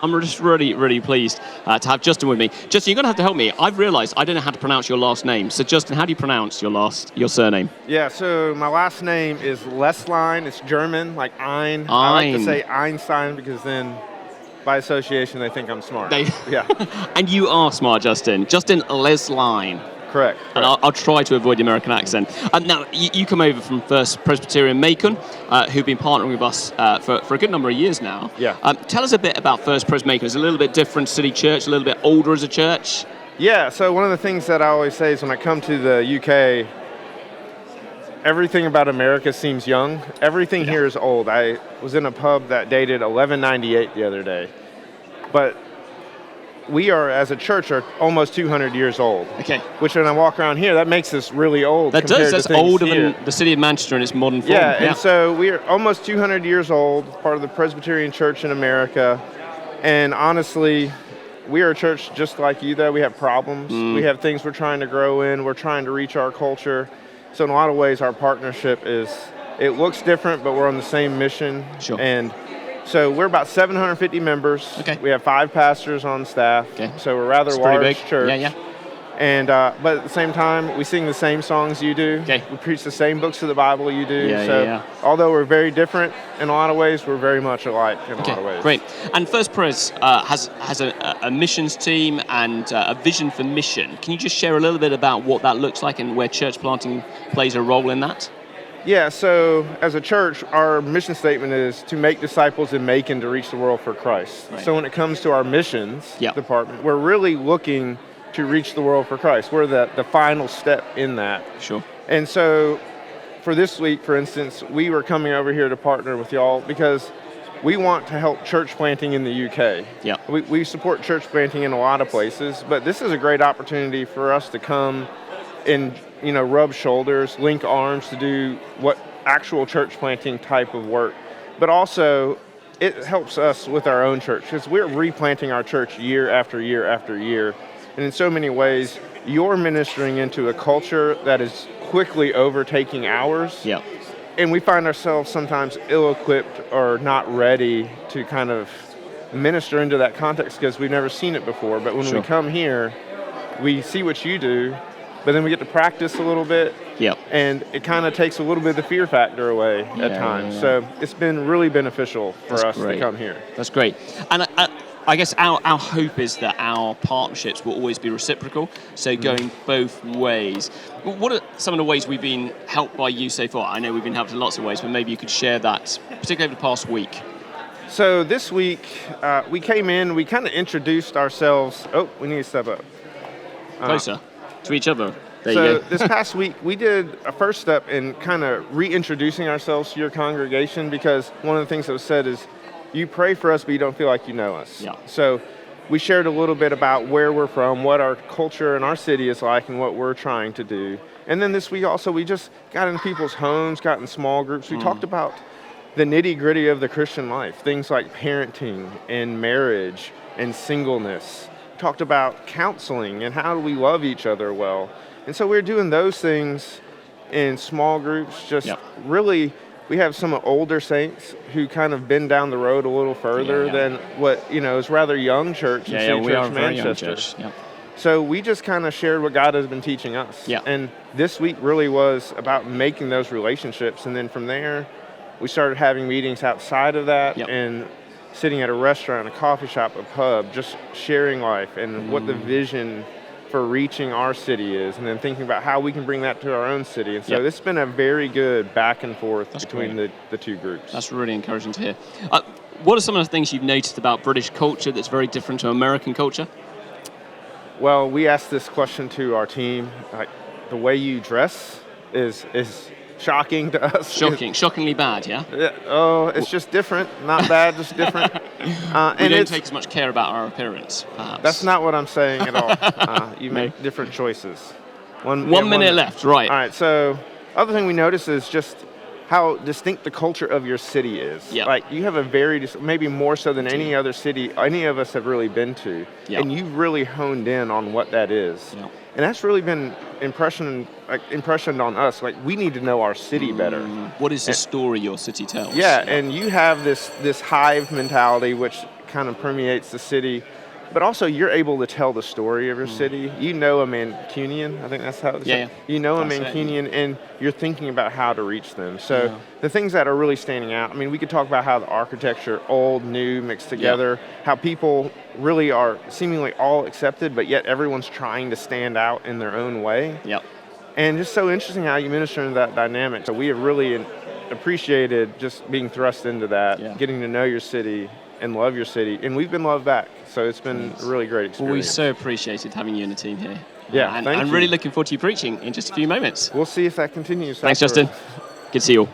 I'm just really, really pleased to have Justin with me. Justin, you're going to have to help me. I've realised I don't know how to pronounce your last name. So, Justin, how do you pronounce your surname? Yeah, so my last name is Leslein. It's German, like Ein. I like to say Einstein because then, by association, they think I'm smart. Yeah. And you are smart, Justin. Justin Leslein. Correct. And I'll try to avoid the American accent. Now, you come over from First Presbyterian Macon, who've been partnering with us for a good number of years now. Yeah. Tell us a bit about First Pres Macon. It's a little bit different city church, a little bit older as a church. Yeah, so one of the things that I always say is when I come to the UK, everything about America seems young. Everything here is old. I was in a pub that dated 1198 the other day. But we are, as a church, are almost 200 years old. Okay. Which when I walk around here, that makes us really old. That does. That's older than the city of Manchester in its modern form. Yeah, and so we are almost 200 years old, part of the Presbyterian Church in America. And honestly, we are a church just like you, though. We have problems. We have things we're trying to grow in. We're trying to reach our culture. So in a lot of ways, our partnership it looks different, but we're on the same mission. Sure. And so we're about 750 members. Okay. We have 5 pastors on staff. Okay. So we're a rather large church. Yeah. And but at the same time, we sing the same songs you do. Okay. We preach the same books of the Bible you do. Yeah. Although we're very different in a lot of ways, we're very much alike in a lot of ways. Great. And First Pres has a missions team and a vision for mission. Can you just share a little bit about what that looks like and where church planting plays a role in that? Yeah, so as a church, our mission statement is to make disciples in Macon to reach the world for Christ. Right. So when it comes to our missions department, we're really looking to reach the world for Christ. We're the final step in that. Sure. And so for this week, for instance, we were coming over here to partner with y'all because we want to help church planting in the UK. Yeah. We support church planting in a lot of places, but this is a great opportunity for us to come and rub shoulders, link arms to do what actual church planting type of work. But also, it helps us with our own church because we're replanting our church year after year after year. And in so many ways, you're ministering into a culture that is quickly overtaking ours. Yeah. And we find ourselves sometimes ill-equipped or not ready to kind of minister into that context because we've never seen it before. But when we come here, we see what you do, but then we get to practice a little bit, and it kind of takes a little bit of the fear factor away at times. Yeah. So it's been really beneficial for us to come here. That's great. And I guess our hope is that our partnerships will always be reciprocal, so going both ways. What are some of the ways we've been helped by you so far? I know we've been helped in lots of ways, but maybe you could share that, particularly over the past week. So this week, we came in, we kind of introduced ourselves. Oh, we need to step up. Closer to each other. There so you go. This past week, we did a first step in kind of reintroducing ourselves to your congregation because one of the things that was said is, you pray for us, but you don't feel like you know us. Yeah. So we shared a little bit about where we're from, what our culture and our city is like, and what we're trying to do. And then this week also, we just got in people's homes, got in small groups. We talked about the nitty-gritty of the Christian life, things like parenting and marriage and singleness. We talked about counseling and how do we love each other well. And so we're doing those things in small groups, just really. We have some older saints who kind of been down the road a little further than what, is rather young church in City Church, Manchester. So we just kind of shared what God has been teaching us. Yeah. And this week really was about making those relationships. And then from there, we started having meetings outside of that and sitting at a restaurant, a coffee shop, a pub, just sharing life and what the vision for reaching our city is, and then thinking about how we can bring that to our own city. And so this has been a very good back and forth between the two groups. That's really encouraging to hear. What are some of the things you've noticed about British culture that's very different to American culture? Well, we asked this question to our team. The way you dress is shocking to us. Shockingly bad, yeah? Oh, it's just different. Not bad, just different. We don't take as much care about our appearance, perhaps. That's not what I'm saying at all. You make different choices. One minute left, right. All right, so other thing we notice is just how distinct the culture of your city is. Yeah. Like you have a maybe more so than any other city any of us have really been to. Yeah. And you've really honed in on what that is. Yeah. And that's really been impressioned on us. Like we need to know our city better. What is the story your city tells? Yeah, and you have this hive mentality, which kind of permeates the city. But also, you're able to tell the story of your city. You know a Mancunian, I think that's how it's said. You know a Mancunian, and you're thinking about how to reach them. So the things that are really standing out, I mean, we could talk about how the architecture, old, new, mixed together, how people really are seemingly all accepted, but yet everyone's trying to stand out in their own way. And just so interesting how you minister into that dynamic. So we have really appreciated just being thrust into that, getting to know your city and love your city, and we've been loved back. So it's been a really great experience. Well, we so appreciated having you and the team here. And I'm really looking forward to you preaching in just a few moments. We'll see if that continues. Thanks, Justin. Good to see you all.